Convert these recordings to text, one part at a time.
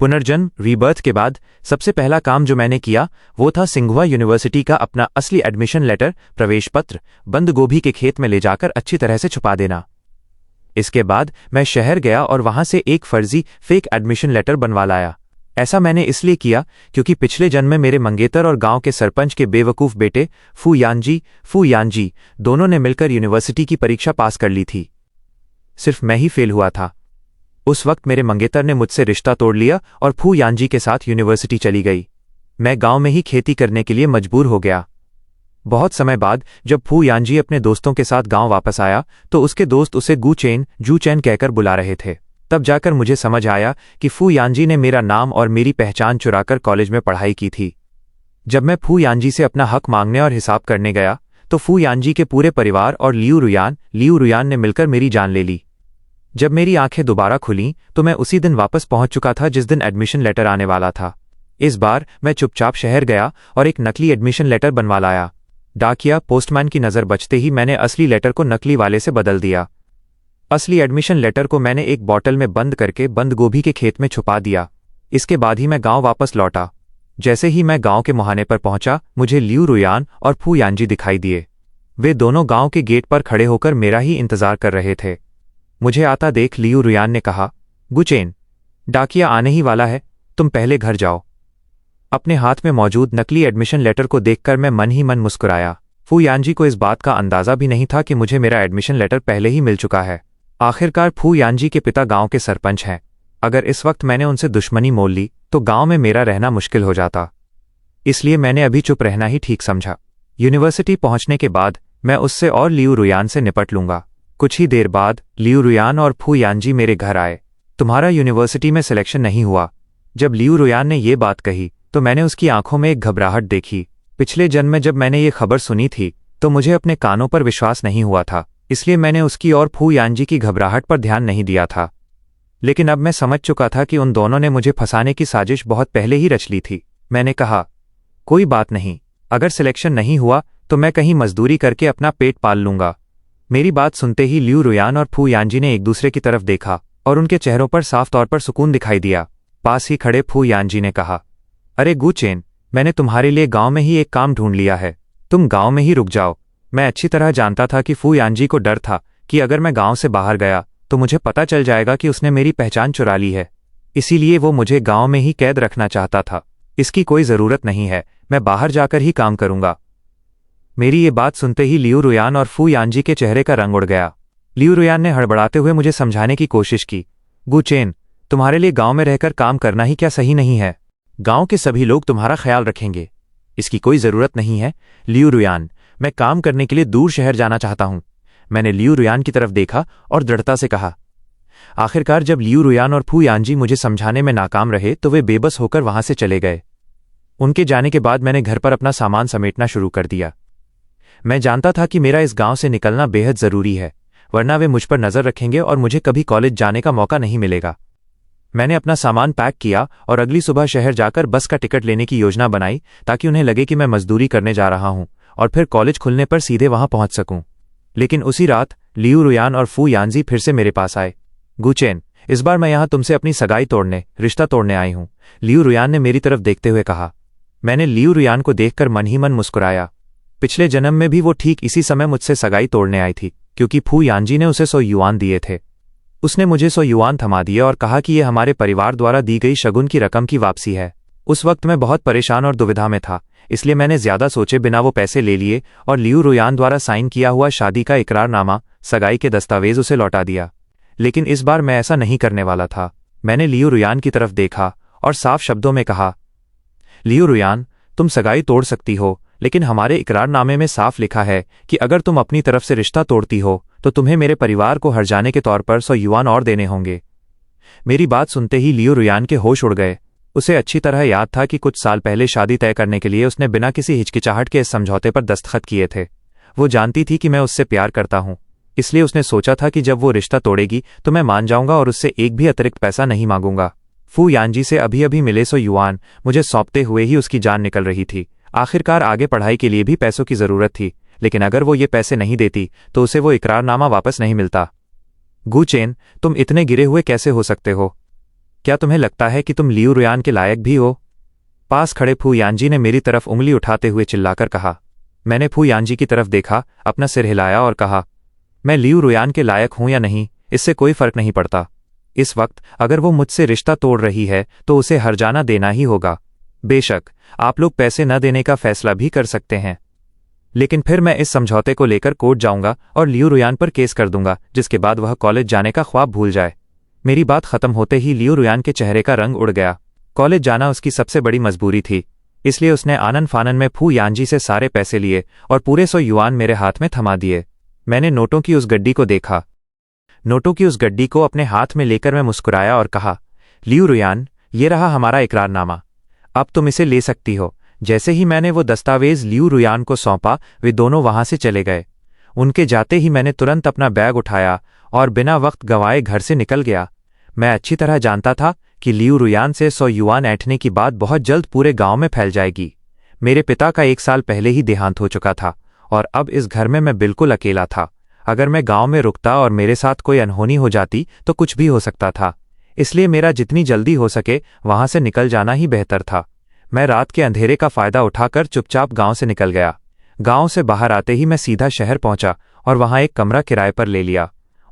पुनर्जन्म रीबर्थ के बाद सबसे पहला काम जो मैंने किया वो था सिंघुआ यूनिवर्सिटी का अपना असली एडमिशन लेटर, प्रवेश पत्र, बंद गोभी के खेत में ले जाकर अच्छी तरह से छुपा देना। इसके बाद मैं शहर गया और वहां से एक फर्जी फेक एडमिशन लेटर बनवा लाया। ऐसा मैंने इसलिए किया क्योंकि पिछले जन्म में मेरे मंगेतर और गांव के सरपंच के बेवकूफ़ बेटे फू यानजी दोनों ने मिलकर यूनिवर्सिटी की परीक्षा पास कर ली थी। सिर्फ मैं ही फेल हुआ था। उस वक्त मेरे मंगेतर ने मुझसे रिश्ता तोड़ लिया और फू यानजी के साथ यूनिवर्सिटी चली गई। मैं गांव में ही खेती करने के लिए मजबूर हो गया। बहुत समय बाद जब फू यानजी अपने दोस्तों के साथ गांव वापस आया तो उसके दोस्त उसे जू चैन कहकर बुला रहे थे। तब जाकर मुझे समझ आया कि फू यानजी ने मेरा नाम और मेरी पहचान चुराकर कॉलेज में पढ़ाई की थी। जब मैं फू यानजी से अपना हक मांगने और हिसाब करने गया तो फू यानजी के पूरे परिवार और लियू रुयान ने मिलकर मेरी जान ले ली। जब मेरी आंखें दोबारा खुलीं तो मैं उसी दिन वापस पहुंच चुका था जिस दिन एडमिशन लेटर आने वाला था। इस बार मैं चुपचाप शहर गया और एक नकली एडमिशन लेटर बनवा लाया। डाकिया पोस्टमैन की नज़र बचते ही मैंने असली लेटर को नकली वाले से बदल दिया। असली एडमिशन लेटर को मैंने एक बॉटल में बंद करके बंद गोभी के खेत में छुपा दिया। इसके बाद ही मैं गांव वापस लौटा। जैसे ही मैं गांव के मुहाने पर पहुंचा मुझे लियू रुयान और फू यानजी दिखाई दिए। वे दोनों गांव के गेट पर खड़े होकर मेरा ही इंतजार कर रहे थे। मुझे आता देख लियू रुयान ने कहा, गुचेन, डाकिया आने ही वाला है, तुम पहले घर जाओ। अपने हाथ में मौजूद नकली एडमिशन लेटर को देखकर मैं मन ही मन मुस्कुराया। फू यानजी को इस बात का अंदाजा भी नहीं था कि मुझे मेरा एडमिशन लेटर पहले ही मिल चुका है। आखिरकार फू यानजी के पिता गांव के सरपंच हैं। अगर इस वक्त मैंने उनसे दुश्मनी मोल ली तो गांव में मेरा रहना मुश्किल हो जाता। इसलिए मैंने अभी चुप रहना ही ठीक समझा। यूनिवर्सिटी पहुंचने के बाद मैं उससे और लियू रुयान से निपट लूंगा। कुछ ही देर बाद लियू रुयान और फू यानजी मेरे घर आए। तुम्हारा यूनिवर्सिटी में सिलेक्शन नहीं हुआ। जब लियू रुयान ने ये बात कही तो मैंने उसकी आंखों में एक घबराहट देखी। पिछले जन्म में जब मैंने ये खबर सुनी थी तो मुझे अपने कानों पर विश्वास नहीं हुआ था, इसलिए मैंने उसकी और फू यानजी की घबराहट पर ध्यान नहीं दिया था। लेकिन अब मैं समझ चुका था कि उन दोनों ने मुझे फंसाने की साजिश बहुत पहले ही रच ली थी। मैंने कहा, कोई बात नहीं, अगर सिलेक्शन नहीं हुआ तो मैं कहीं मजदूरी करके अपना पेट पाल लूंगा। मेरी बात सुनते ही लियू रुयान और फू यानजी ने एक दूसरे की तरफ देखा और उनके चेहरों पर साफ तौर पर सुकून दिखाई दिया। पास ही खड़े फू यानजी ने कहा, अरे गुचेन, मैंने तुम्हारे लिए गांव में ही एक काम ढूंढ लिया है, तुम गांव में ही रुक जाओ। मैं अच्छी तरह जानता था कि फू यानजी को डर था कि अगर मैं गांव से बाहर गया तो मुझे पता चल जाएगा कि उसने मेरी पहचान चुरा ली है। इसीलिए वो मुझे गांव में ही कैद रखना चाहता था। इसकी कोई ज़रूरत नहीं है, मैं बाहर जाकर ही काम करूंगा। मेरी ये बात सुनते ही लियू रुयान और फू यानजी के चेहरे का रंग उड़ गया। लियू रुयान ने हड़बड़ाते हुए मुझे समझाने की कोशिश की, गुचेन, तुम्हारे लिए गांव में रहकर काम करना ही क्या सही नहीं है? गांव के सभी लोग तुम्हारा ख्याल रखेंगे, इसकी कोई ज़रूरत नहीं है। लियू रुयान, मैं काम करने के लिए दूर शहर जाना चाहता हूं। मैंने लियू रुयान की तरफ देखा और दृढ़ता से कहा। आखिरकार जब लियू रुयान और फू यानजी मुझे समझाने में नाकाम रहे तो वे बेबस होकर वहां से चले गए। उनके जाने के बाद मैंने घर पर अपना सामान समेटना शुरू कर दिया। मैं जानता था कि मेरा इस गांव से निकलना बेहद ज़रूरी है, वरना वे मुझ पर नज़र रखेंगे और मुझे कभी कॉलेज जाने का मौका नहीं मिलेगा। मैंने अपना सामान पैक किया और अगली सुबह शहर जाकर बस का टिकट लेने की योजना बनाई ताकि उन्हें लगे कि मैं मजदूरी करने जा रहा हूं और फिर कॉलेज खुलने पर सीधे वहां पहुंच सकूं। लेकिन उसी रात लियू रुयान और फू यानजी फिर से मेरे पास आए। गुचेन, इस बार मैं यहां तुमसे अपनी सगाई तोड़ने, रिश्ता तोड़ने आई हूं, लियू रुयान ने मेरी तरफ देखते हुए कहा। मैंने लियू रुयान को देखकर मन ही मन मुस्कुराया। पिछले जन्म में भी वो ठीक इसी समय मुझसे सगाई तोड़ने आई थी, क्योंकि फू यानजी ने उसे 100 युआन दिए थे। उसने मुझे 100 युआन थमा दिए और कहा कि यह हमारे परिवार द्वारा दी गई शगुन की रकम की वापसी है। उस वक्त मैं बहुत परेशान और दुविधा में था, इसलिए मैंने ज्यादा सोचे बिना वो पैसे ले लिए और लियू रुयान द्वारा साइन किया हुआ शादी का इकरारनामा, सगाई के दस्तावेज उसे लौटा दिया। लेकिन इस बार मैं ऐसा नहीं करने वाला था। मैंने लियू रुयान की तरफ देखा और साफ शब्दों में कहा, लियू रुयान, तुम सगाई तोड़ सकती हो, लेकिन हमारे इकरारनामे में साफ लिखा है कि अगर तुम अपनी तरफ से रिश्ता तोड़ती हो तो तुम्हें मेरे परिवार को हर्जाने के तौर पर 100 युआन और देने होंगे। मेरी बात सुनते ही लियू रुयान के होश उड़ गए। उसे अच्छी तरह याद था कि कुछ साल पहले शादी तय करने के लिए उसने बिना किसी हिचकिचाहट के इस समझौते पर दस्तखत किए थे। वो जानती थी कि मैं उससे प्यार करता हूं, इसलिए उसने सोचा था कि जब वो रिश्ता तोड़ेगी तो मैं मान जाऊंगा और उससे एक भी अतिरिक्त पैसा नहीं मांगूंगा। फू यानजी से अभी अभी मिले 100 युआन मुझे सौंपते हुए ही उसकी जान निकल रही थी। आखिरकार आगे पढ़ाई के लिए भी पैसों की ज़रूरत थी, लेकिन अगर वो ये पैसे नहीं देती तो उसे वो इकरारनामा वापस नहीं मिलता। गुचेन, तुम इतने गिरे हुए कैसे हो सकते हो? क्या तुम्हें लगता है कि तुम लियू रुयान के लायक भी हो? पास खड़े फू यानजी ने मेरी तरफ उंगली उठाते हुए चिल्लाकर कहा। मैंने फू यानजी की तरफ देखा, अपना सिर हिलाया और कहा, मैं लियू रुयान के लायक हूं या नहीं, इससे कोई फर्क नहीं पड़ता। इस वक्त अगर वो मुझसे रिश्ता तोड़ रही है तो उसे हर्जाना देना ही होगा। बेशक आप लोग पैसे न देने का फैसला भी कर सकते हैं, लेकिन फिर मैं इस समझौते को लेकर कोर्ट जाऊंगा और लियू रुयान पर केस कर दूंगा, जिसके बाद वह कॉलेज जाने का ख्वाब भूल जाए। मेरी बात खत्म होते ही लियू रुयान के चेहरे का रंग उड़ गया। कॉलेज जाना उसकी सबसे बड़ी मजबूरी थी, इसलिए उसने आनन फानन में फू यानजी से सारे पैसे लिए और पूरे 100 युआन मेरे हाथ में थमा दिए। मैंने नोटों की उस गड्डी को देखा। नोटों की उस गड्डी को अपने हाथ में लेकर मैं मुस्कुराया और कहा, लियू रुयान, ये रहा हमारा इकरारनामा, अब तुम इसे ले सकती हो। जैसे ही मैंने वो दस्तावेज लियू रुयान को सौंपा, वे दोनों वहां से चले गए। उनके जाते ही मैंने तुरंत अपना बैग उठाया और बिना वक्त गंवाए घर से निकल गया। मैं अच्छी तरह जानता था कि लियू रुयान से 100 युआन ऐंठने की बात बहुत जल्द पूरे गांव में फैल जाएगी। मेरे पिता का 1 साल पहले ही देहांत हो चुका था और अब इस घर में मैं बिल्कुल अकेला था। अगर मैं गांव में रुकता और मेरे साथ कोई अनहोनी हो जाती तो कुछ भी हो सकता था, इसलिए मेरा जितनी जल्दी हो सके वहां से निकल जाना ही बेहतर था। मैं रात के अंधेरे का फायदा उठाकर चुपचाप गांव से निकल गया। गांव से बाहर आते ही मैं सीधा शहर पहुंचा और वहां एक कमरा किराए पर ले लिया।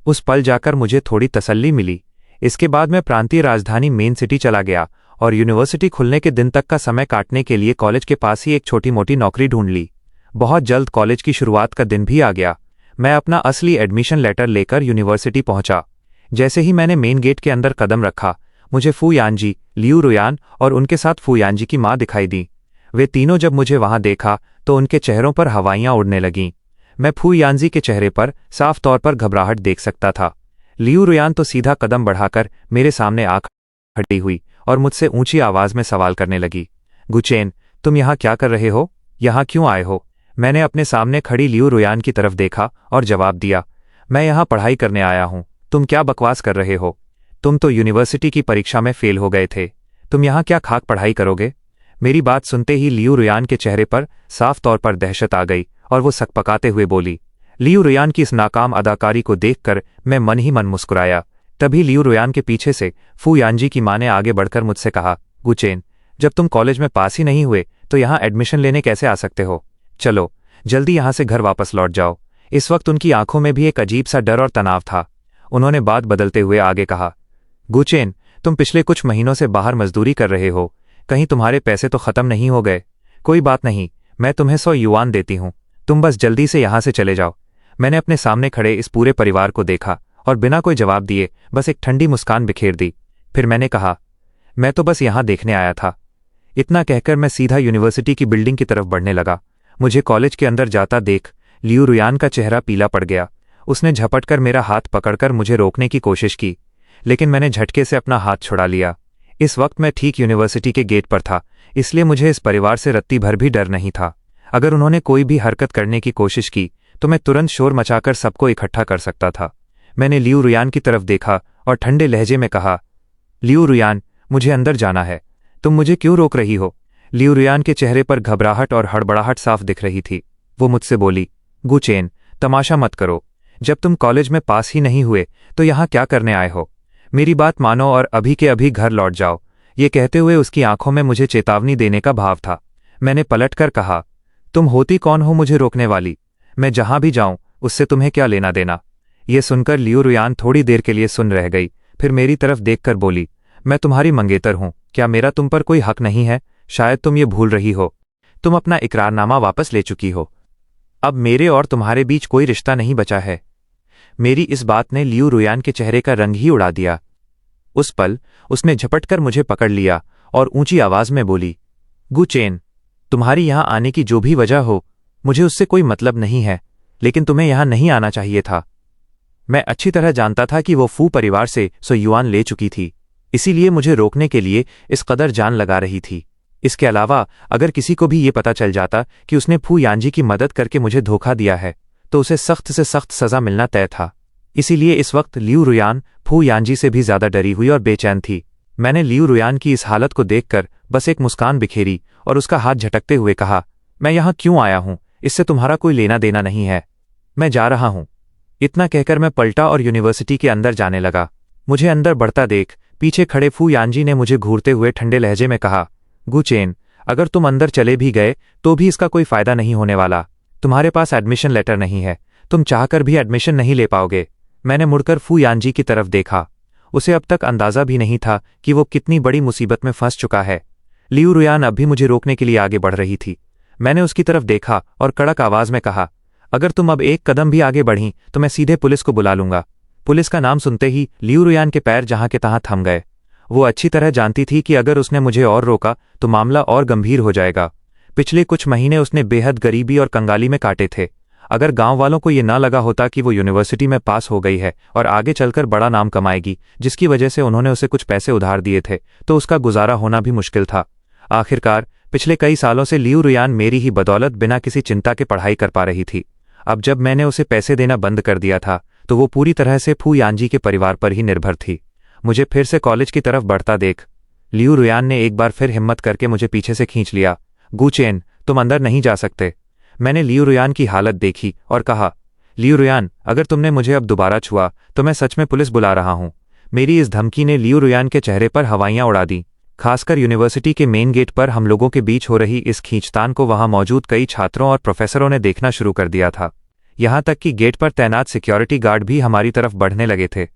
उस पल जाकर मुझे थोड़ी तसल्ली मिली। इसके बाद मैं प्रांतीय राजधानी मेन सिटी चला गया और यूनिवर्सिटी खुलने के दिन तक का समय काटने के लिए कॉलेज के पास ही एक छोटी मोटी नौकरी ढूंढ ली। बहुत जल्द कॉलेज की शुरुआत का दिन भी आ गया। मैं अपना असली एडमिशन लेटर लेकर यूनिवर्सिटी पहुंचा। जैसे ही मैंने मेन गेट के अंदर कदम रखा, मुझे फू यानजी, लियू रुयान और उनके साथ फू यानजी की मां दिखाई दी। वे तीनों जब मुझे वहां देखा तो उनके चेहरों पर हवाइयां उड़ने लगीं। मैं फू यानजी के चेहरे पर साफ तौर पर घबराहट देख सकता था। लियू रुयान तो सीधा कदम बढ़ाकर मेरे सामने आ खड़ी हुई और मुझसे ऊंची आवाज में सवाल करने लगी, गुचेन, तुम यहाँ क्या कर रहे हो? यहाँ क्यों आए हो? मैंने अपने सामने खड़ी लियू रुयान की तरफ देखा और जवाब दिया, मैं यहाँ पढ़ाई करने आया हूँ। तुम क्या बकवास कर रहे हो? तुम तो यूनिवर्सिटी की परीक्षा में फेल हो गए थे। तुम यहाँ क्या खाक पढ़ाई करोगे? मेरी बात सुनते ही लियू रुयान के चेहरे पर साफ तौर पर दहशत आ गई और वो सकपकाते हुए बोली। लियू रुयान की इस नाकाम अदाकारी को देखकर मैं मन ही मन मुस्कुराया। तभी लियू रुयान के पीछे से फू यानजी की मां ने आगे बढ़कर मुझसे कहा, गुचेन, जब तुम कॉलेज में पास ही नहीं हुए तो यहाँ एडमिशन लेने कैसे आ सकते हो? चलो जल्दी यहाँ से घर वापस लौट जाओ। इस वक्त उनकी आंखों में भी एक अजीब सा डर और तनाव था। उन्होंने बात बदलते हुए आगे कहा, गुचेन, तुम पिछले कुछ महीनों से बाहर मजदूरी कर रहे हो, कहीं तुम्हारे पैसे तो खत्म नहीं हो गए? कोई बात नहीं, मैं तुम्हें 100 युआन देती हूं, तुम बस जल्दी से यहां से चले जाओ। मैंने अपने सामने खड़े इस पूरे परिवार को देखा और बिना कोई जवाब दिए बस एक ठंडी मुस्कान बिखेर दी। फिर मैंने कहा, मैं तो बस यहां देखने आया था। इतना कहकर मैं सीधा यूनिवर्सिटी की बिल्डिंग की तरफ बढ़ने लगा। मुझे कॉलेज के अंदर जाता देख लियू रुयान का चेहरा पीला पड़ गया। उसने झपटकर मेरा हाथ पकड़कर मुझे रोकने की कोशिश की, लेकिन मैंने झटके से अपना हाथ छुड़ा लिया। इस वक्त मैं ठीक यूनिवर्सिटी के गेट पर था, इसलिए मुझे इस परिवार से रत्ती भर भी डर नहीं था। अगर उन्होंने कोई भी हरकत करने की कोशिश की तो मैं तुरंत शोर मचाकर सबको इकट्ठा कर सकता था। मैंने लियू रुयान की तरफ देखा और ठंडे लहजे में कहा, लियू रुयान, मुझे अंदर जाना है, तुम मुझे क्यों रोक रही हो? लियू रुयान के चेहरे पर घबराहट और हड़बड़ाहट साफ दिख रही थी। वो मुझसे बोली, गुचेन, तमाशा मत करो, जब तुम कॉलेज में पास ही नहीं हुए तो यहाँ क्या करने आए हो? मेरी बात मानो और अभी के अभी घर लौट जाओ। ये कहते हुए उसकी आंखों में मुझे चेतावनी देने का भाव था। मैंने पलटकर कहा, तुम होती कौन हो मुझे रोकने वाली? मैं जहां भी जाऊं उससे तुम्हें क्या लेना देना? ये सुनकर लियू रुयान थोड़ी देर के लिए सुन रह गई, फिर मेरी तरफ देखकर बोली, मैं तुम्हारी मंगेतर हूं, क्या मेरा तुम पर कोई हक नहीं है? शायद तुम ये भूल रही हो, तुम अपना इकरारनामा वापस ले चुकी हो। अब मेरे और तुम्हारे बीच कोई रिश्ता नहीं बचा है। मेरी इस बात ने लियू रुयान के चेहरे का रंग ही उड़ा दिया। उस पल उसने झपटकर मुझे पकड़ लिया और ऊंची आवाज में बोली, गुचेन, तुम्हारी यहां आने की जो भी वजह हो, मुझे उससे कोई मतलब नहीं है, लेकिन तुम्हें यहां नहीं आना चाहिए था। मैं अच्छी तरह जानता था कि वो फू परिवार से 100 युआन ले चुकी थी, इसीलिए मुझे रोकने के लिए इस कदर जान लगा रही थी। इसके अलावा अगर किसी को भी ये पता चल जाता कि उसने फू यानजी की मदद करके मुझे धोखा दिया है तो उसे सख्त से सख्त सजा मिलना तय था। इसीलिए इस वक्त लियू रुयान फू यानजी से भी ज्यादा डरी हुई और बेचैन थी। मैंने लियू रुयान की इस हालत को देखकर बस एक मुस्कान बिखेरी और उसका हाथ झटकते हुए कहा, मैं यहाँ क्यों आया हूँ, इससे तुम्हारा कोई लेना देना नहीं है, मैं जा रहा हूँ। इतना कहकर मैं पलटा और यूनिवर्सिटी के अंदर जाने लगा। मुझे अंदर बढ़ता देख पीछे खड़े फू यानजी ने मुझे घूरते हुए ठंडे लहजे में कहा, गुचेन, अगर तुम अंदर चले भी गए तो भी इसका कोई फायदा नहीं होने वाला। तुम्हारे पास एडमिशन लेटर नहीं है, तुम चाहकर भी एडमिशन नहीं ले पाओगे। मैंने मुड़कर फू यानजी की तरफ देखा। उसे अब तक अंदाजा भी नहीं था कि वो कितनी बड़ी मुसीबत में फंस चुका है। लियू रुयान अब भी मुझे रोकने के लिए आगे बढ़ रही थी। मैंने उसकी तरफ देखा और कड़क आवाज में कहा, अगर तुम अब एक कदम भी आगे बढ़ी तो मैं सीधे पुलिस को बुला लूंगा। पुलिस का नाम सुनते ही लियू रुयान के पैर जहां के तहां थम गए। वो अच्छी तरह जानती थी कि अगर उसने मुझे और रोका तो मामला और गंभीर हो जाएगा। पिछले कुछ महीने उसने बेहद गरीबी और कंगाली में काटे थे। अगर गांव वालों को ये ना लगा होता कि वो यूनिवर्सिटी में पास हो गई है और आगे चलकर बड़ा नाम कमाएगी, जिसकी वजह से उन्होंने उसे कुछ पैसे उधार दिए थे, तो उसका गुजारा होना भी मुश्किल था। आखिरकार पिछले कई सालों से लियू रुयान मेरी ही बदौलत बिना किसी चिंता के पढ़ाई कर पा रही थी। अब जब मैंने उसे पैसे देना बंद कर दिया था तो वो पूरी तरह से फू यानजी के परिवार पर ही निर्भर थी। मुझे फिर से कॉलेज की तरफ बढ़ता देख लियू रुयान ने एक बार फिर हिम्मत करके मुझे पीछे से खींच लिया। गुचेन, तुम अंदर नहीं जा सकते। मैंने लियू रुयान की हालत देखी और कहा, लियू रुयान, अगर तुमने मुझे अब दोबारा छुआ तो मैं सच में पुलिस बुला रहा हूं। मेरी इस धमकी ने लियू रुयान के चेहरे पर हवाइयां उड़ा दी। खासकर यूनिवर्सिटी के मेन गेट पर हम लोगों के बीच हो रही इस खींचतान को वहां मौजूद कई छात्रों और प्रोफेसरों ने देखना शुरू कर दिया था। यहां तक कि गेट पर तैनात सिक्योरिटी गार्ड भी हमारी तरफ बढ़ने लगे थे।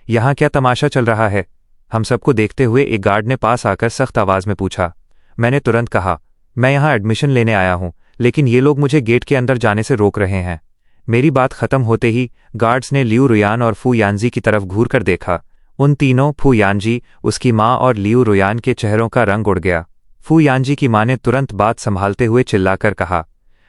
यहां क्या तमाशा चल रहा है? हम सबको देखते हुए एक गार्ड ने पास आकर सख्त आवाज में पूछा। मैंने तुरंत कहा, मैं यहां एडमिशन लेने आया हूं, लेकिन ये लोग मुझे गेट के अंदर जाने से रोक रहे हैं। मेरी बात खत्म होते ही गार्ड्स ने लियू रुयान और फू यानजी की तरफ घूर कर देखा। उन तीनों, फू यानजी, उसकी माँ और लियू रुयान के चेहरों का रंग उड़ गया। फू यानजी की माँ ने तुरंत बात संभालते हुए चिल्लाकर कहा,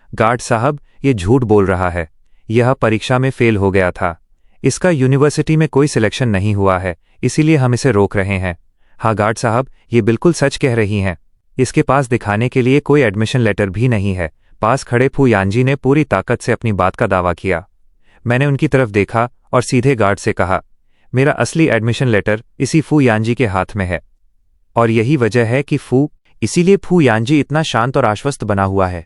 गार्ड साहब, ये झूठ बोल रहा है। यह परीक्षा में फेल हो गया था। इसका यूनिवर्सिटी में कोई सिलेक्शन नहीं हुआ है, इसीलिए हम इसे रोक रहे हैं। हाँ गार्ड साहब, ये बिल्कुल सच कह रही हैं। इसके पास दिखाने के लिए कोई एडमिशन लेटर भी नहीं है। पास खड़े फू यानजी ने पूरी ताकत से अपनी बात का दावा किया। मैंने उनकी तरफ देखा और सीधे गार्ड से कहा, मेरा असली एडमिशन लेटर इसी फू यानजी के हाथ में है और यही वजह है कि इसीलिए फू यानजी इतना शांत और आश्वस्त बना हुआ है।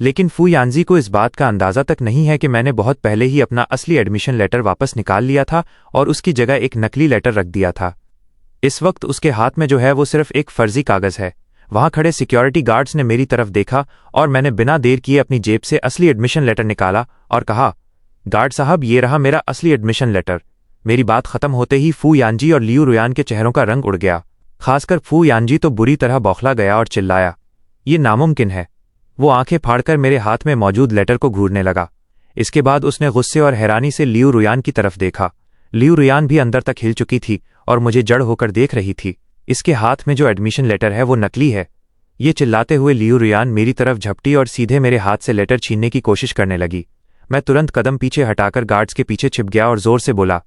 लेकिन फू यानजी को इस बात का अंदाजा तक नहीं है कि मैंने बहुत पहले ही अपना असली एडमिशन लेटर वापस निकाल लिया था और उसकी जगह एक नकली लेटर रख दिया था। इस वक्त उसके हाथ में जो है वो सिर्फ एक फर्जी कागज है। वहां खड़े सिक्योरिटी गार्ड्स ने मेरी तरफ देखा और मैंने बिना देर किए अपनी जेब से असली एडमिशन लेटर निकाला और कहा, गार्ड साहब, ये रहा मेरा असली एडमिशन लेटर। मेरी बात खत्म होते ही फू यानजी और लियू रुयान के चेहरों का रंग उड़ गया। खासकर फू यानजी तो बुरी तरह बौखला गया और चिल्लाया, ये नामुमकिन है। वो आंखें फाड़कर मेरे हाथ में मौजूद लेटर को घूरने लगा। इसके बाद उसने गुस्से और हैरानी से लियू रुयान की तरफ देखा। लियू रुयान भी अंदर तक हिल चुकी थी और मुझे जड़ होकर देख रही थी। इसके हाथ में जो एडमिशन लेटर है वो नकली है। ये चिल्लाते हुए लियू रुयान मेरी तरफ झपटी और सीधे मेरे हाथ से लेटर छीनने की कोशिश करने लगी। मैं तुरंत कदम पीछे हटाकर गार्ड्स के पीछे छिप गया और जोर से बोला,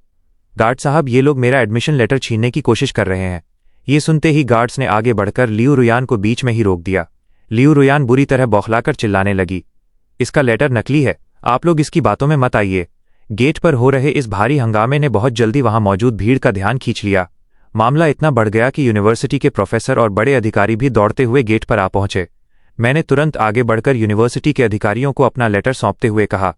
गार्ड साहब, ये लोग मेरा एडमिशन लेटर छीनने की कोशिश कर रहे हैं। ये सुनते ही गार्ड्स ने आगे बढ़कर लियू रुयान को बीच में ही रोक दिया। लियू रुयान बुरी तरह बौखलाकर चिल्लाने लगी, इसका लेटर नकली है, आप लोग इसकी बातों में मत आइए। गेट पर हो रहे इस भारी हंगामे ने बहुत जल्दी वहां मौजूद भीड़ का ध्यान खींच लिया। मामला इतना बढ़ गया कि यूनिवर्सिटी के प्रोफेसर और बड़े अधिकारी भी दौड़ते हुए गेट पर आ पहुंचे। मैंने तुरंत आगे बढ़कर यूनिवर्सिटी के अधिकारियों को अपना लेटर सौंपते हुए कहा,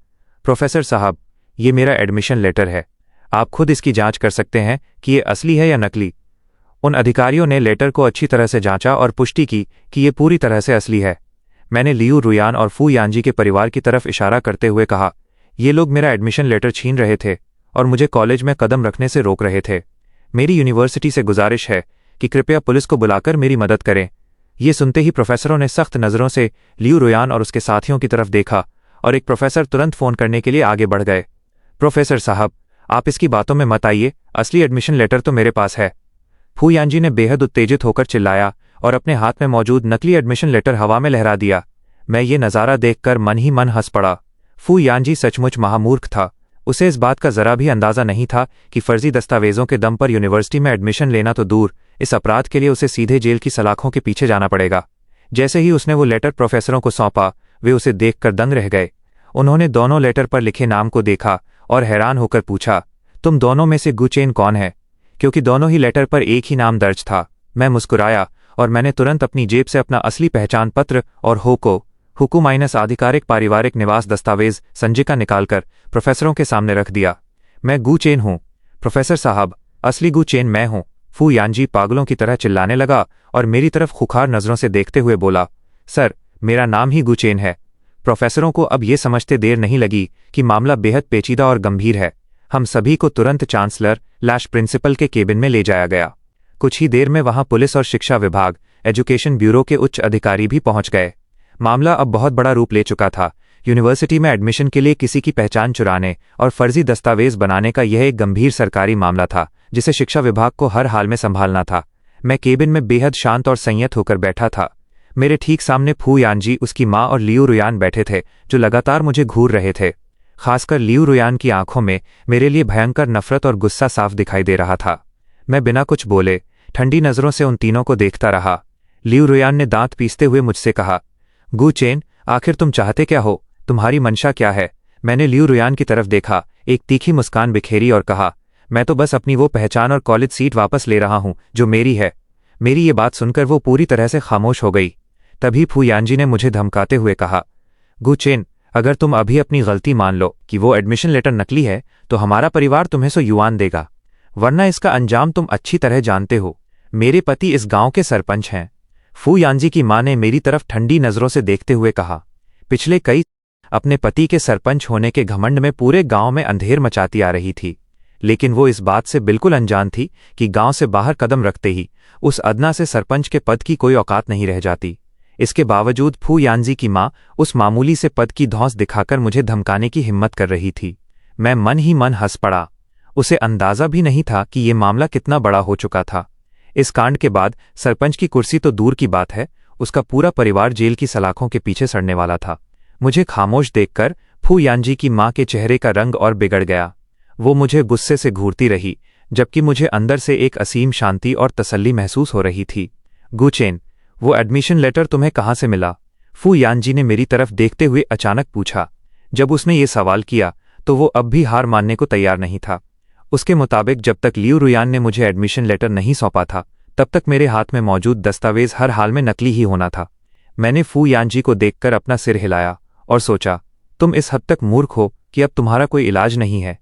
प्रोफेसर साहब, ये मेरा एडमिशन लेटर है। आप खुद इसकी जांच कर सकते हैं कि ये असली है या नकली। उन अधिकारियों ने लेटर को अच्छी तरह से जांचा और पुष्टि की कि ये पूरी तरह से असली है। मैंने लियू रुयान और फू यानजी के परिवार की तरफ इशारा करते हुए कहा, ये लोग मेरा एडमिशन लेटर छीन रहे थे और मुझे कॉलेज में कदम रखने से रोक रहे थे। मेरी यूनिवर्सिटी से गुजारिश है कि कृपया पुलिस को बुलाकर मेरी मदद करें। ये सुनते ही प्रोफेसरों ने सख्त नज़रों से लियू रुयान और उसके साथियों की तरफ देखा और एक प्रोफेसर तुरंत फ़ोन करने के लिए आगे बढ़ गए। प्रोफेसर साहब, आप इसकी बातों में मत आइए, असली एडमिशन लेटर तो मेरे पास है। फू यानजी ने बेहद उत्तेजित होकर चिल्लाया और अपने हाथ में मौजूद नकली एडमिशन लेटर हवा में लहरा दिया। मैं ये नज़ारा देखकर मन ही मन हंस पड़ा। फू यानजी सचमुच महामूर्ख था। उसे इस बात का जरा भी अंदाजा नहीं था कि फर्जी दस्तावेजों के दम पर यूनिवर्सिटी में एडमिशन लेना तो दूर, इस अपराध के लिए उसे सीधे जेल की सलाखों के पीछे जाना पड़ेगा। जैसे ही उसने वो लेटर प्रोफेसरों को सौंपा, वे उसे देखकर दंग रह गए। उन्होंने दोनों लेटर पर लिखे नाम को देखा और हैरान होकर पूछा, तुम दोनों में से गुचेन कौन है? क्योंकि दोनों ही लेटर पर एक ही नाम दर्ज था। मैं मुस्कुराया और मैंने तुरंत अपनी जेब से अपना असली पहचान पत्र और हुकू माइनस आधिकारिक पारिवारिक निवास दस्तावेज संजिका निकालकर प्रोफेसरों के सामने रख दिया। मैं गुचेन हूँ प्रोफेसर साहब, असली गुचेन मैं हूँ। फू यानजी पागलों की तरह चिल्लाने लगा और मेरी तरफ खुखार नजरों से देखते हुए बोला, सर, मेरा नाम ही गुचेन है। प्रोफेसरों को अब ये समझते देर नहीं लगी कि मामला बेहद पेचीदा और गंभीर है। हम सभी को तुरंत चांसलर प्रिंसिपल के केबिन में ले जाया गया। कुछ ही देर में वहां पुलिस और शिक्षा विभाग, एजुकेशन ब्यूरो के उच्च अधिकारी भी पहुंच गए। मामला अब बहुत बड़ा रूप ले चुका था। यूनिवर्सिटी में एडमिशन के लिए किसी की पहचान चुराने और फर्जी दस्तावेज बनाने का यह एक गंभीर सरकारी मामला था जिसे शिक्षा विभाग को हर हाल में संभालना था। मैं केबिन में बेहद शांत और संयत होकर बैठा था। मेरे ठीक सामने फू यानजी, उसकी माँ और लियू रुयान बैठे थे, जो लगातार मुझे घूर रहे थे। खासकर लियू रुयान की आंखों में मेरे लिए भयंकर नफरत और गुस्सा साफ दिखाई दे रहा था। मैं बिना कुछ बोले ठंडी नजरों से उन तीनों को देखता रहा। लियू रुयान ने दांत पीसते हुए मुझसे कहा, गु चेन, आखिर तुम चाहते क्या हो? तुम्हारी मंशा क्या है? मैंने लियू रुयान की तरफ देखा, एक तीखी मुस्कान बिखेरी और कहा, मैं तो बस अपनी वो पहचान और कॉलेज सीट वापस ले रहा हूं जो मेरी है। मेरी ये बात सुनकर वो पूरी तरह से खामोश हो गई। तभी फू यानजी ने मुझे धमकाते हुए कहा, गु चेन, अगर तुम अभी अपनी गलती मान लो कि वो एडमिशन लेटर नकली है तो हमारा परिवार तुम्हें 100 युआन देगा, वरना इसका अंजाम तुम अच्छी तरह जानते हो। मेरे पति इस गांव के सरपंच हैं। फू यानजी की मां ने मेरी तरफ ठंडी नजरों से देखते हुए कहा, पिछले कई अपने पति के सरपंच होने के घमंड में पूरे गांव में अंधेर मचाती आ रही थी, लेकिन वो इस बात से बिल्कुल अनजान थी कि गांव से बाहर कदम रखते ही उस अदना से सरपंच के पद की कोई औकात नहीं रह जाती। इसके बावजूद फू यानजी की मां उस मामूली से पद की धौंस दिखाकर मुझे धमकाने की हिम्मत कर रही थी। मैं मन ही मन हंस पड़ा। उसे अंदाजा भी नहीं था कि ये मामला कितना बड़ा हो चुका था। इस कांड के बाद सरपंच की कुर्सी तो दूर की बात है, उसका पूरा परिवार जेल की सलाखों के पीछे सड़ने वाला था। मुझे खामोश देखकर फू यानजी की मां के चेहरे का रंग और बिगड़ गया। वो मुझे गुस्से से घूरती रही, जबकि मुझे अंदर से एक असीम शांति और तसल्ली महसूस हो रही थी। गुचेन, वो एडमिशन लेटर तुम्हें कहाँ से मिला? फू यानजी ने मेरी तरफ देखते हुए अचानक पूछा। जब उसने ये सवाल किया तो वो अब भी हार मानने को तैयार नहीं था। उसके मुताबिक जब तक लियू रुयान ने मुझे एडमिशन लेटर नहीं सौंपा था, तब तक मेरे हाथ में मौजूद दस्तावेज हर हाल में नकली ही होना था। मैंने फू यानजी को देखकर अपना सिर हिलाया और सोचा, तुम इस हद तक मूर्ख हो कि अब तुम्हारा कोई इलाज नहीं है।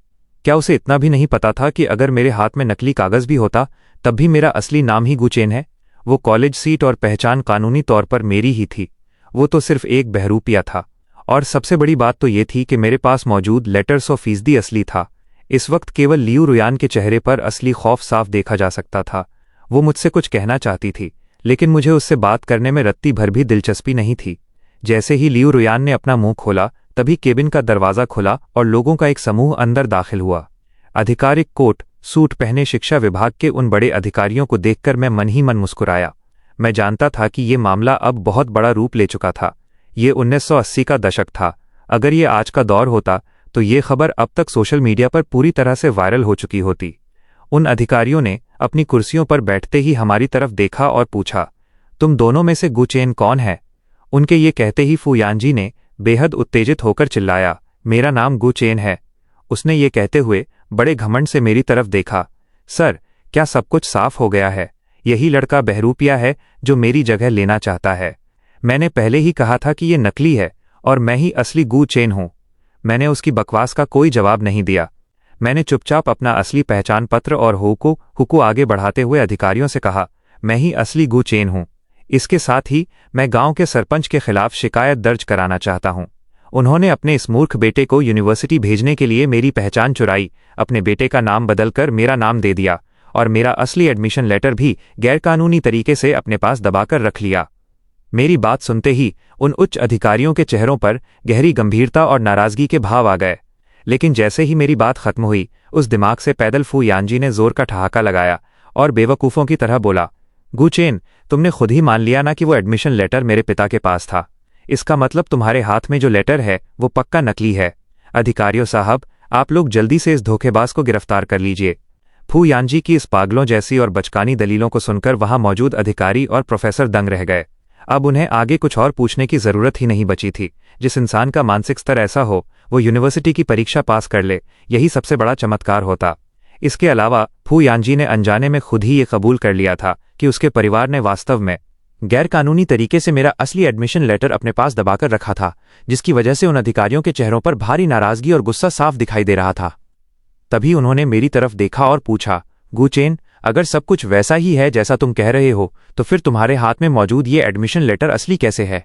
क्या उसे इतना भी नहीं पता था कि अगर मेरे हाथ में नकली कागज भी होता तब भी मेरा असली नाम ही गुचेन है? वो कॉलेज सीट और पहचान कानूनी तौर पर मेरी ही थी। वो तो सिर्फ एक बहरूपिया था। और सबसे बड़ी बात तो ये थी कि मेरे पास मौजूद लेटर 100% असली था। इस वक्त केवल लियू रुयान के चेहरे पर असली खौफ साफ देखा जा सकता था। वो मुझसे कुछ कहना चाहती थी, लेकिन मुझे उससे बात करने में रत्ती भर भी दिलचस्पी नहीं थी। जैसे ही लियू रुयान ने अपना मुंह खोला, तभी केबिन का दरवाजा खुला और लोगों का एक समूह अंदर दाखिल हुआ। आधिकारिक कोट सूट पहने शिक्षा विभाग के उन बड़े अधिकारियों को देखकर मैं मन ही मन मुस्कुराया। मैं जानता था कि ये मामला अब बहुत बड़ा रूप ले चुका था। ये 1980 का दशक था। अगर ये आज का दौर होता तो ये खबर अब तक सोशल मीडिया पर पूरी तरह से वायरल हो चुकी होती। उन अधिकारियों ने अपनी कुर्सियों पर बैठते ही हमारी तरफ देखा और पूछा, तुम दोनों में से गुचेन कौन है? उनके ये कहते ही फू यानजी ने बेहद उत्तेजित होकर चिल्लाया, मेरा नाम गुचेन है। उसने ये कहते हुए बड़े घमंड से मेरी तरफ देखा। सर, क्या सब कुछ साफ हो गया है? यही लड़का बहरूपिया है जो मेरी जगह लेना चाहता है। मैंने पहले ही कहा था कि ये नकली है और मैं ही असली गुचेन हूं। मैंने उसकी बकवास का कोई जवाब नहीं दिया। मैंने चुपचाप अपना असली पहचान पत्र और हुकू आगे बढ़ाते हुए अधिकारियों से कहा, मैं ही असली गुचेन हूं। इसके साथ ही मैं गांव के सरपंच के खिलाफ शिकायत दर्ज कराना चाहता हूं। उन्होंने अपने इस मूर्ख बेटे को यूनिवर्सिटी भेजने के लिए मेरी पहचान चुराई, अपने बेटे का नाम बदलकर मेरा नाम दे दिया और मेरा असली एडमिशन लेटर भी गैरकानूनी तरीके से अपने पास दबाकर रख लिया। मेरी बात सुनते ही उन उच्च अधिकारियों के चेहरों पर गहरी गंभीरता और नाराजगी के भाव आ गए। लेकिन जैसे ही मेरी बात खत्म हुई, उस दिमाग से पैदल फू यानजी ने जोर का ठहाका लगाया और बेवकूफ़ों की तरह बोला, गुचेन, तुमने खुद ही मान लिया ना कि वो एडमिशन लेटर मेरे पिता के पास था। इसका मतलब तुम्हारे हाथ में जो लेटर है वो पक्का नकली है। अधिकारियों साहब, आप लोग जल्दी से इस धोखेबाज को गिरफ्तार कर लीजिए। फू यानजी की इस पागलों जैसी और बचकानी दलीलों को सुनकर वहां मौजूद अधिकारी और प्रोफेसर दंग रह गए। अब उन्हें आगे कुछ और पूछने की जरूरत ही नहीं बची थी। जिस इंसान का मानसिक स्तर ऐसा हो वो यूनिवर्सिटी की परीक्षा पास कर ले, यही सबसे बड़ा चमत्कार होता। इसके अलावा फू यानजी ने अनजाने में खुद ही ये कबूल कर लिया था कि उसके परिवार ने वास्तव में गैरकानूनी तरीके से मेरा असली एडमिशन लेटर अपने पास दबाकर रखा था, जिसकी वजह से उन अधिकारियों के चेहरों पर भारी नाराजगी और गुस्सा साफ दिखाई दे रहा था। तभी उन्होंने मेरी तरफ देखा और पूछा, गुचेन, अगर सब कुछ वैसा ही है जैसा तुम कह रहे हो, तो फिर तुम्हारे हाथ में मौजूद ये एडमिशन लेटर असली कैसे है?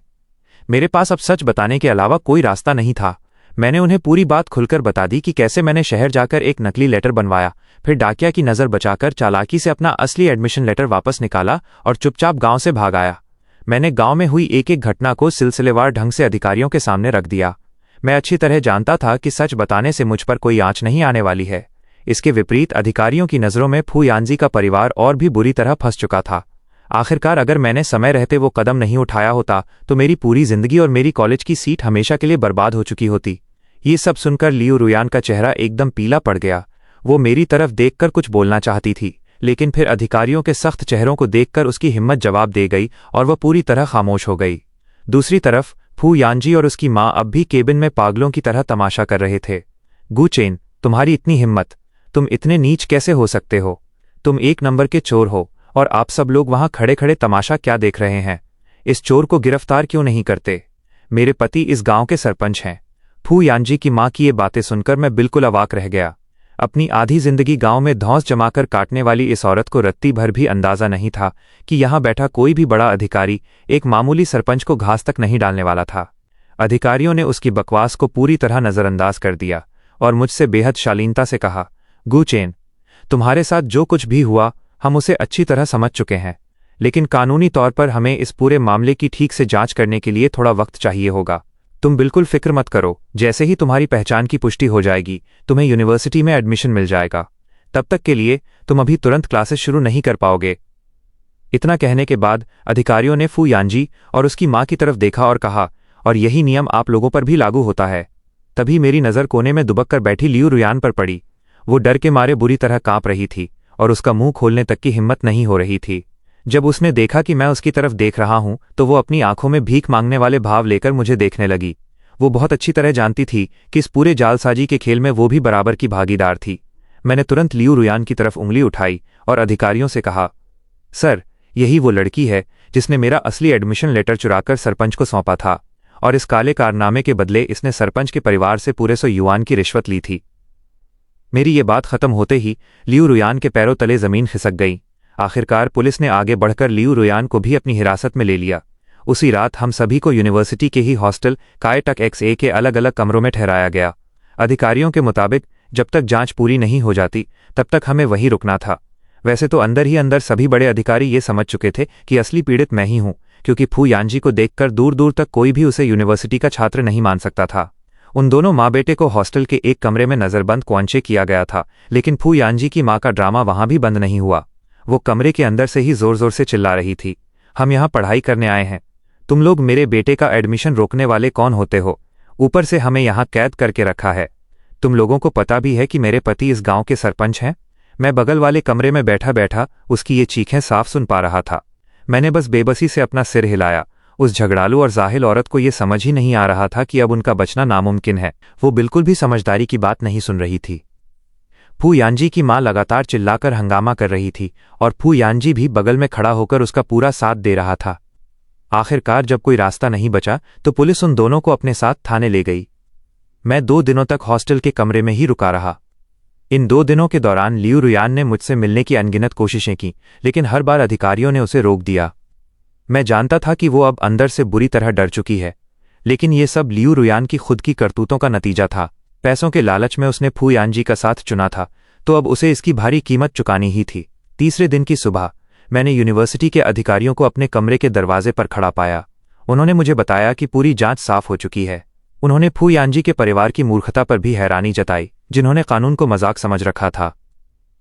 मेरे पास अब सच बताने के अलावा कोई रास्ता नहीं था। मैंने उन्हें पूरी बात खुलकर बता दी कि कैसे मैंने शहर जाकर एक नकली लेटर बनवाया, फिर डाकिया की नज़र बचाकर चालाकी से अपना असली एडमिशन लेटर वापस निकाला और चुपचाप गांव से भाग आया। मैंने गांव में हुई एक एक घटना को सिलसिलेवार ढंग से अधिकारियों के सामने रख दिया। मैं अच्छी तरह जानता था कि सच बताने से मुझ पर कोई आंच नहीं आने वाली है। इसके विपरीत अधिकारियों की नज़रों में फू यानजी का परिवार और भी बुरी तरह फंस चुका था। आखिरकार अगर मैंने समय रहते वो कदम नहीं उठाया होता तो मेरी पूरी जिंदगी और मेरी कॉलेज की सीट हमेशा के लिए बर्बाद हो चुकी होती। ये सब सुनकर लियू रुयान का चेहरा एकदम पीला पड़ गया। वो मेरी तरफ देखकर कुछ बोलना चाहती थी, लेकिन फिर अधिकारियों के सख्त चेहरों को देखकर उसकी हिम्मत जवाब दे गई और वह पूरी तरह खामोश हो गई। दूसरी तरफ फू यानजी और उसकी माँ अब भी केबिन में पागलों की तरह तमाशा कर रहे थे। गु चेन, तुम्हारी इतनी हिम्मत, तुम इतने नीच कैसे हो सकते हो? तुम एक नंबर के चोर हो और आप सब लोग वहां खड़े खड़े तमाशा क्या देख रहे हैं? इस चोर को गिरफ्तार क्यों नहीं करते? मेरे पति इस गांव के सरपंच हैं। फू यानजी की माँ की ये बातें सुनकर मैं बिल्कुल अवाक रह गया। अपनी आधी जिंदगी गांव में धौंस जमाकर काटने वाली इस औरत को रत्ती भर भी अंदाजा नहीं था कि यहां बैठा कोई भी बड़ा अधिकारी एक मामूली सरपंच को घास तक नहीं डालने वाला था। अधिकारियों ने उसकी बकवास को पूरी तरह नजरअंदाज कर दिया और मुझसे बेहद शालीनता से कहा, गु चेन, तुम्हारे साथ जो कुछ भी हुआ हम उसे अच्छी तरह समझ चुके हैं, लेकिन कानूनी तौर पर हमें इस पूरे मामले की ठीक से जांच करने के लिए थोड़ा वक्त चाहिए होगा। तुम बिल्कुल फिक्र मत करो, जैसे ही तुम्हारी पहचान की पुष्टि हो जाएगी तुम्हें यूनिवर्सिटी में एडमिशन मिल जाएगा। तब तक के लिए तुम अभी तुरंत क्लासेस शुरू नहीं कर पाओगे। इतना कहने के बाद अधिकारियों ने फू यानजी और उसकी माँ की तरफ देखा और कहा, और यही नियम आप लोगों पर भी लागू होता है। तभी मेरी नज़र कोने में दुबक कर बैठी लियू रुयान पर पड़ी। वो डर के मारे बुरी तरह कांप रही थी और उसका मुंह खोलने तक की हिम्मत नहीं हो रही थी। जब उसने देखा कि मैं उसकी तरफ देख रहा हूं तो वो अपनी आंखों में भीख मांगने वाले भाव लेकर मुझे देखने लगी। वो बहुत अच्छी तरह जानती थी कि इस पूरे जालसाजी के खेल में वो भी बराबर की भागीदार थी। मैंने तुरंत लियू रुयान की तरफ उंगली उठाई और अधिकारियों से कहा, सर, यही वो लड़की है जिसने मेरा असली एडमिशन लेटर चुराकर सरपंच को सौंपा था और इस काले कारनामे के बदले इसने सरपंच के परिवार से पूरे 100 युआन की रिश्वत ली थी। मेरी ये बात खत्म होते ही लियू रुयान के पैरों तले जमीन खिसक गई। आखिरकार पुलिस ने आगे बढ़कर लियू रुयान को भी अपनी हिरासत में ले लिया। उसी रात हम सभी को यूनिवर्सिटी के ही हॉस्टल कायटक XA के अलग अलग कमरों में ठहराया गया। अधिकारियों के मुताबिक जब तक जांच पूरी नहीं हो जाती तब तक हमें वहीं रुकना था। वैसे तो अंदर ही अंदर सभी बड़े अधिकारी ये समझ चुके थे कि असली पीड़ित मैं ही हूं, क्योंकि फू यानजी को देखकर दूर दूर तक कोई भी उसे यूनिवर्सिटी का छात्र नहीं मान सकता था। उन दोनों माँ बेटे को हॉस्टल के एक कमरे में नजरबंद क्वांचे किया गया था, लेकिन फू यानजी की माँ का ड्रामा वहां भी बंद नहीं हुआ। वो कमरे के अंदर से ही जोर जोर से चिल्ला रही थी, हम यहाँ पढ़ाई करने आए हैं। तुम लोग मेरे बेटे का एडमिशन रोकने वाले कौन होते हो? ऊपर से हमें यहाँ कैद करके रखा है। तुम लोगों को पता भी है कि मेरे पति इस गांव के सरपंच हैं। मैं बगल वाले कमरे में बैठा बैठा उसकी ये चीखें साफ सुन पा रहा था। मैंने बस बेबसी से अपना सिर हिलाया। उस झगड़ालू और जाहिल औरत को ये समझ ही नहीं आ रहा था कि अब उनका बचना नामुमकिन है। वो बिल्कुल भी समझदारी की बात नहीं सुन रही थी। फू यानजी की माँ लगातार चिल्लाकर हंगामा कर रही थी और फू यानजी भी बगल में खड़ा होकर उसका पूरा साथ दे रहा था। आखिरकार जब कोई रास्ता नहीं बचा तो पुलिस उन दोनों को अपने साथ थाने ले गई। मैं 2 दिनों तक हॉस्टल के कमरे में ही रुका रहा। इन 2 दिनों के दौरान लियू रुयान ने मुझसे मिलने की अनगिनत कोशिशें की, लेकिन हर बार अधिकारियों ने उसे रोक दिया। मैं जानता था कि वो अब अंदर से बुरी तरह डर चुकी है, लेकिन ये सब लियू रुयान की खुद की करतूतों का नतीजा था। पैसों के लालच में उसने फू यानजी का साथ चुना था, तो अब उसे इसकी भारी कीमत चुकानी ही थी। तीसरे दिन की सुबह मैंने यूनिवर्सिटी के अधिकारियों को अपने कमरे के दरवाजे पर खड़ा पाया। उन्होंने मुझे बताया कि पूरी जांच साफ हो चुकी है। उन्होंने फू यानजी के परिवार की मूर्खता पर भी हैरानी जताई, जिन्होंने कानून को मजाक समझ रखा था।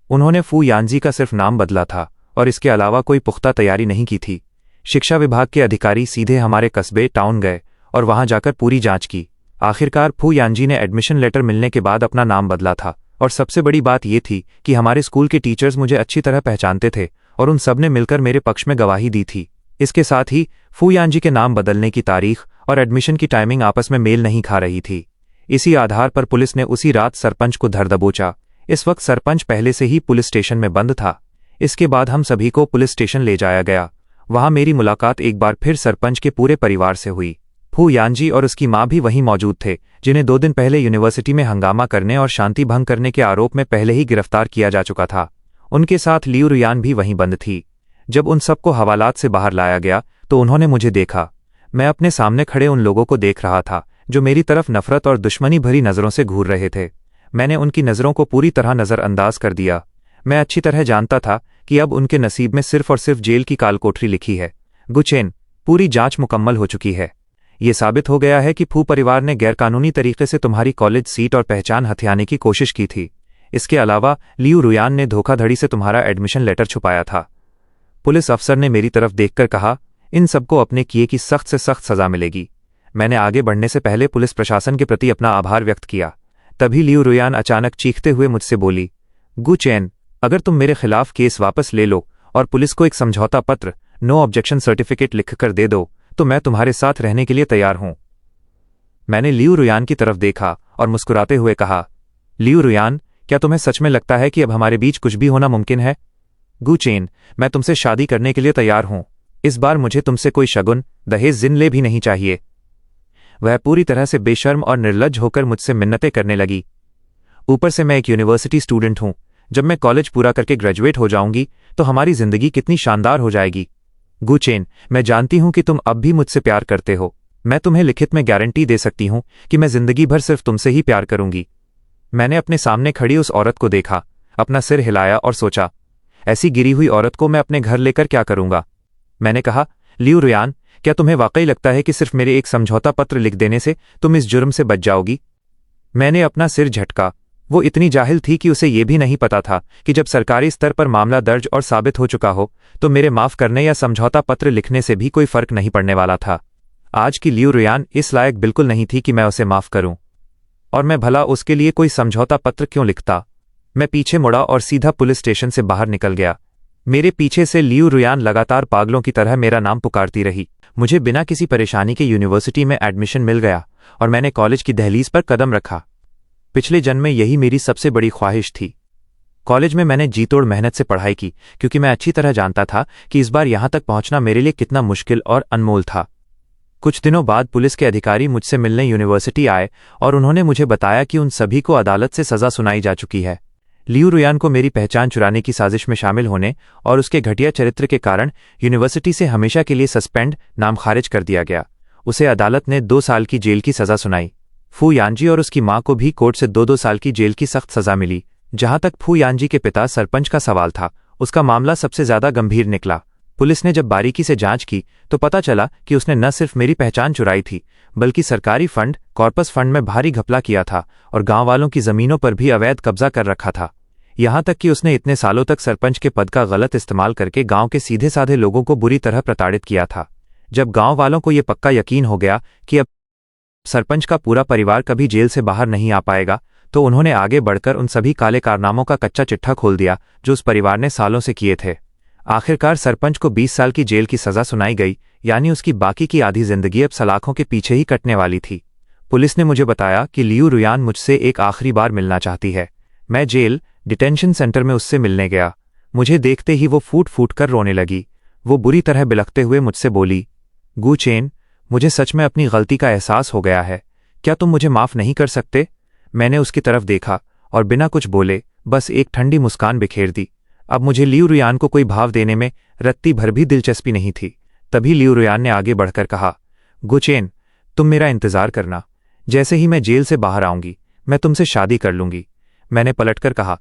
उन्होंने फू यानजी का सिर्फ नाम बदला था और इसके अलावा कोई पुख्ता तैयारी नहीं की थी। शिक्षा विभाग के अधिकारी सीधे हमारे कस्बे टाउन गए और वहां जाकर पूरी जांच की। आखिरकार फू यानजी ने एडमिशन लेटर मिलने के बाद अपना नाम बदला था, और सबसे बड़ी बात यह थी कि हमारे स्कूल के टीचर्स मुझे अच्छी तरह पहचानते थे और उन सब ने मिलकर मेरे पक्ष में गवाही दी थी। इसके साथ ही फू यानजी के नाम बदलने की तारीख और एडमिशन की टाइमिंग आपस में मेल नहीं खा रही थी। इसी आधार पर पुलिस ने उसी रात सरपंच को धर दबोचा। इस वक्त सरपंच पहले से ही पुलिस स्टेशन में बंद था। इसके बाद हम सभी को पुलिस स्टेशन ले जाया गया। वहां मेरी मुलाकात एक बार फिर सरपंच के पूरे परिवार से हुई। फू यानजी और उसकी मां भी वहीं मौजूद थे, जिन्हें 2 दिन पहले यूनिवर्सिटी में हंगामा करने और शांति भंग करने के आरोप में पहले ही गिरफ्तार किया जा चुका था। उनके साथ लियू रुयान भी वहीं बंद थी। जब उन सबको हवालात से बाहर लाया गया तो उन्होंने मुझे देखा। मैं अपने सामने खड़े उन लोगों को देख रहा था जो मेरी तरफ नफरत और दुश्मनी भरी नज़रों से घूर रहे थे। मैंने उनकी नज़रों को पूरी तरह नज़रअंदाज कर दिया। मैं अच्छी तरह जानता था कि अब उनके नसीब में सिर्फ और सिर्फ जेल की कालकोठरी लिखी है। गुचेन, पूरी जांच मुकम्मल हो चुकी है। ये साबित हो गया है कि फू परिवार ने गैरकानूनी तरीके से तुम्हारी कॉलेज सीट और पहचान हथियाने की कोशिश की थी। इसके अलावा लियू रुयान ने धोखाधड़ी से तुम्हारा एडमिशन लेटर छुपाया था। पुलिस अफसर ने मेरी तरफ देखकर कहा, इन सबको अपने किए की सख्त से सख्त सजा मिलेगी। मैंने आगे बढ़ने से पहले पुलिस प्रशासन के प्रति अपना आभार व्यक्त किया। तभी लियू रुयान अचानक चीखते हुए मुझसे बोली, गुचेन, अगर तुम मेरे खिलाफ केस वापस ले लो और पुलिस को एक समझौता पत्र, नो ऑब्जेक्शन सर्टिफिकेट लिखकर दे दो तो मैं तुम्हारे साथ रहने के लिए तैयार हूं। मैंने लियू रुयान की तरफ देखा और मुस्कुराते हुए कहा, लियू रुयान, क्या तुम्हें सच में लगता है कि अब हमारे बीच कुछ भी होना मुमकिन है? गुचेन, मैं तुमसे शादी करने के लिए तैयार हूं। इस बार मुझे तुमसे कोई शगुन, दहेज जिनले भी नहीं चाहिए। वह पूरी तरह से बेशर्म और निर्लज्ज होकर मुझसे मिन्नतें करने लगी। ऊपर से मैं एक यूनिवर्सिटी स्टूडेंट हूं। जब मैं कॉलेज पूरा करके ग्रेजुएट हो जाऊंगी तो हमारी जिंदगी कितनी शानदार हो जाएगी। गुचेन, मैं जानती हूं कि तुम अब भी मुझसे प्यार करते हो। मैं तुम्हें लिखित में गारंटी दे सकती हूं कि मैं जिंदगी भर सिर्फ तुमसे ही प्यार करूंगी। मैंने अपने सामने खड़ी उस औरत को देखा, अपना सिर हिलाया और सोचा, ऐसी गिरी हुई औरत को मैं अपने घर लेकर क्या करूंगा। मैंने कहा, लियू रुयान, क्या तुम्हें वाकई लगता है कि सिर्फ मेरे एक समझौता पत्र लिख देने से तुम इस जुर्म से बच जाओगी? मैंने अपना सिर झटका। वो इतनी जाहिल थी कि उसे ये भी नहीं पता था कि जब सरकारी स्तर पर मामला दर्ज और साबित हो चुका हो तो मेरे माफ करने या समझौता पत्र लिखने से भी कोई फर्क नहीं पड़ने वाला था। आज की लियू रुयान इस लायक बिल्कुल नहीं थी कि मैं उसे माफ करूं, और मैं भला उसके लिए कोई समझौता पत्र क्यों लिखता। मैं पीछे मुड़ा और सीधा पुलिस स्टेशन से बाहर निकल गया। मेरे पीछे से लियू रुयान लगातार पागलों की तरह मेरा नाम पुकारती रही। मुझे बिना किसी परेशानी के यूनिवर्सिटी में एडमिशन मिल गया और मैंने कॉलेज की दहलीज पर कदम रखा। पिछले जन्म में यही मेरी सबसे बड़ी ख्वाहिश थी। कॉलेज में मैंने जी तोड़ मेहनत से पढ़ाई की क्योंकि मैं अच्छी तरह जानता था कि इस बार यहां तक पहुंचना मेरे लिए कितना मुश्किल और अनमोल था। कुछ दिनों बाद पुलिस के अधिकारी मुझसे मिलने यूनिवर्सिटी आए और उन्होंने मुझे बताया कि उन सभी को अदालत से सजा सुनाई जा चुकी है। लियू रुयान को मेरी पहचान चुराने की साजिश में शामिल होने और उसके घटिया चरित्र के कारण यूनिवर्सिटी से हमेशा के लिए सस्पेंड, नाम खारिज कर दिया गया। उसे अदालत ने 2 साल की जेल की सजा सुनाई। फू यानजी और उसकी मां को भी कोर्ट से 2-2 साल की जेल की सख्त सजा मिली। जहां तक फू यानजी के पिता सरपंच का सवाल था, उसका मामला सबसे ज्यादा गंभीर निकला। पुलिस ने जब बारीकी से जांच की तो पता चला कि उसने न सिर्फ मेरी पहचान चुराई थी बल्कि सरकारी फंड, कॉर्पस फंड में भारी घपला किया था और गांव वालों की जमीनों पर भी अवैध कब्जा कर रखा था। यहां तक कि उसने इतने सालों तक सरपंच के पद का गलत इस्तेमाल करके गांव के सीधे साधे लोगों को बुरी तरह प्रताड़ित किया था। जब गांव वालों को यह पक्का यकीन हो गया कि अब सरपंच का पूरा परिवार कभी जेल से बाहर नहीं आ पाएगा तो उन्होंने आगे बढ़कर उन सभी काले कारनामों का कच्चा चिट्ठा खोल दिया जो उस परिवार ने सालों से किए थे। आखिरकार सरपंच को 20 साल की जेल की सजा सुनाई गई, यानी उसकी बाकी की आधी जिंदगी अब सलाखों के पीछे ही कटने वाली थी। पुलिस ने मुझे बताया कि लियू रुयान मुझसे एक आखिरी बार मिलना चाहती है। मैं जेल डिटेंशन सेंटर में उससे मिलने गया। मुझे देखते ही वो फूट फूट कर रोने लगी। वो बुरी तरह बिलखते हुए मुझसे बोली, गुचेन, मुझे सच में अपनी गलती का एहसास हो गया है। क्या तुम मुझे माफ नहीं कर सकते? मैंने उसकी तरफ देखा और बिना कुछ बोले बस एक ठंडी मुस्कान बिखेर दी। अब मुझे लियू रुयान को कोई भाव देने में रत्ती भर भी दिलचस्पी नहीं थी। तभी लियू रुयान ने आगे बढ़कर कहा, गुचेन, तुम मेरा इंतजार करना। जैसे ही मैं जेल से बाहर आऊंगी मैं तुमसे शादी कर लूंगी। मैंने पलटकर कहा,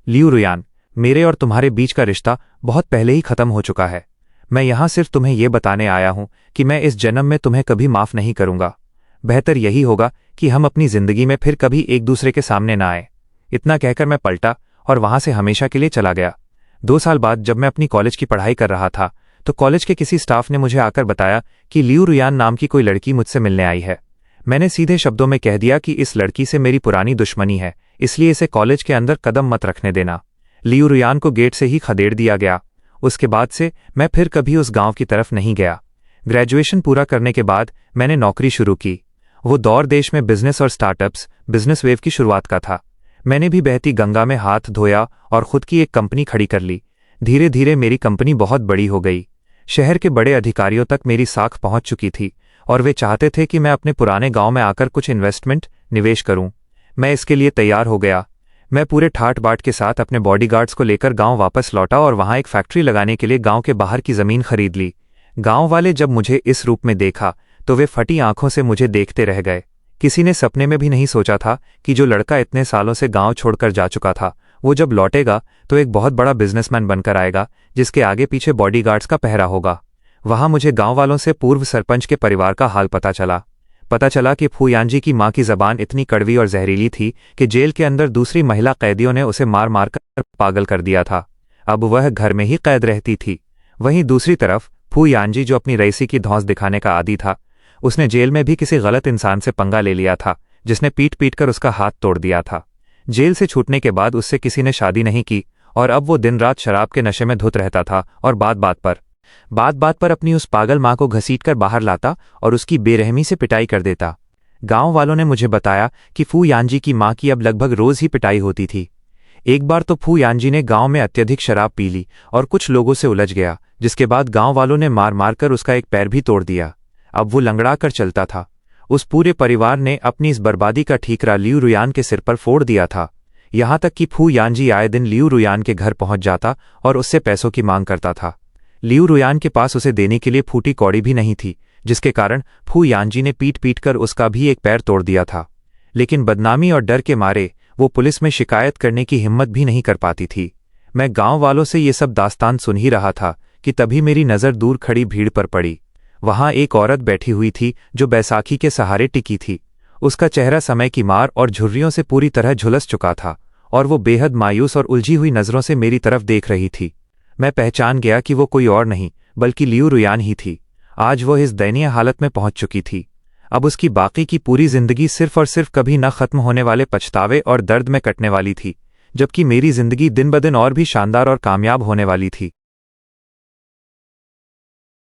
लियू रुयान, मेरे और तुम्हारे बीच का रिश्ता बहुत पहले ही खत्म हो चुका है। मैं यहां सिर्फ तुम्हें यह बताने आया हूं कि मैं इस जन्म में तुम्हें कभी माफ नहीं करूंगा। बेहतर यही होगा कि हम अपनी जिंदगी में फिर कभी एक दूसरे के सामने ना आए। इतना कहकर मैं पलटा और वहां से हमेशा के लिए चला गया। 2 साल बाद जब मैं अपनी कॉलेज की पढ़ाई कर रहा था तो कॉलेज के किसी स्टाफ ने मुझे आकर बताया कि लियू रुयान नाम की कोई लड़की मुझसे मिलने आई है। मैंने सीधे शब्दों में कह दिया कि इस लड़की से मेरी पुरानी दुश्मनी है, इसलिए इसे कॉलेज के अंदर कदम मत रखने देना। लियू रुयान को गेट से ही खदेड़ दिया गया। उसके बाद से मैं फिर कभी उस गांव की तरफ नहीं गया। ग्रेजुएशन पूरा करने के बाद मैंने नौकरी शुरू की। वो दौर देश में बिजनेस और स्टार्टअप्स, बिजनेस वेव की शुरुआत का था। मैंने भी बहती गंगा में हाथ धोया और खुद की एक कंपनी खड़ी कर ली। धीरे धीरे मेरी कंपनी बहुत बड़ी हो गई। शहर के बड़े अधिकारियों तक मेरी साख पहुंच चुकी थी और वे चाहते थे कि मैं अपने पुराने गांव में आकर कुछ इन्वेस्टमेंट, निवेश करूं। मैं इसके लिए तैयार हो गया। मैं पूरे ठाट बाट के साथ अपने बॉडीगार्ड्स को लेकर गांव वापस लौटा और वहां एक फैक्ट्री लगाने के लिए गांव के बाहर की जमीन खरीद ली। गांव वाले जब मुझे इस रूप में देखा तो वे फटी आंखों से मुझे देखते रह गए। किसी ने सपने में भी नहीं सोचा था कि जो लड़का इतने सालों से गांव छोड़कर जा चुका था वो जब लौटेगा तो एक बहुत बड़ा बिजनेसमैन बनकर आएगा जिसके आगे पीछे बॉडीगार्ड्स का पहरा होगा। वहां मुझे गांव वालों से पूर्व सरपंच के परिवार का हाल पता चला कि फूयांजी की मां की जबान इतनी कड़वी और जहरीली थी कि जेल के अंदर दूसरी महिला कैदियों ने उसे मार मार कर पागल कर दिया था। अब वह घर में ही कैद रहती थी। वहीं दूसरी तरफ फूयांजी, जो अपनी रईसी की धौंस दिखाने का आदी था, उसने जेल में भी किसी गलत इंसान से पंगा ले लिया था जिसने पीट पीट कर उसका हाथ तोड़ दिया था। जेल से छूटने के बाद उससे किसी ने शादी नहीं की और अब वो दिन रात शराब के नशे में धुत रहता था और बात बात पर अपनी उस पागल मां को घसीटकर बाहर लाता और उसकी बेरहमी से पिटाई कर देता। गांव वालों ने मुझे बताया कि फूयांजी की मां की अब लगभग रोज ही पिटाई होती थी। एक बार तो फूयांजी ने गांव में अत्यधिक शराब पी ली और कुछ लोगों से उलझ गया, जिसके बाद गांव वालों ने मार मार कर उसका एक पैर भी तोड़ दिया। अब वो लंगड़ा कर चलता था। उस पूरे परिवार ने अपनी इस बर्बादी का ठीकरा लियू रुयान के सिर पर फोड़ दिया था। यहां तक कि फूयांजी आए दिन लियू रुयान के घर पहुंच जाता और उससे पैसों की मांग करता था। लियू रुयान के पास उसे देने के लिए फूटी कौड़ी भी नहीं थी, जिसके कारण फूयांजी ने पीट पीट कर उसका भी एक पैर तोड़ दिया था। लेकिन बदनामी और डर के मारे वो पुलिस में शिकायत करने की हिम्मत भी नहीं कर पाती थी। मैं गांव वालों से ये सब दास्तान सुन ही रहा था कि तभी मेरी नज़र दूर खड़ी भीड़ पर पड़ी। वहां एक औरत बैठी हुई थी जो बैसाखी के सहारे टिकी थी। उसका चेहरा समय की मार और झुर्रियों से पूरी तरह झुलस चुका था और वो बेहद मायूस और उलझी हुई नज़रों से मेरी तरफ देख रही थी। मैं पहचान गया कि वो कोई और नहीं बल्कि लियू रुयान ही थी। आज वो इस दयनीय हालत में पहुंच चुकी थी। अब उसकी बाकी की पूरी जिंदगी सिर्फ और सिर्फ कभी न खत्म होने वाले पछतावे और दर्द में कटने वाली थी, जबकि मेरी जिंदगी दिन ब दिन और भी शानदार और कामयाब होने वाली थी।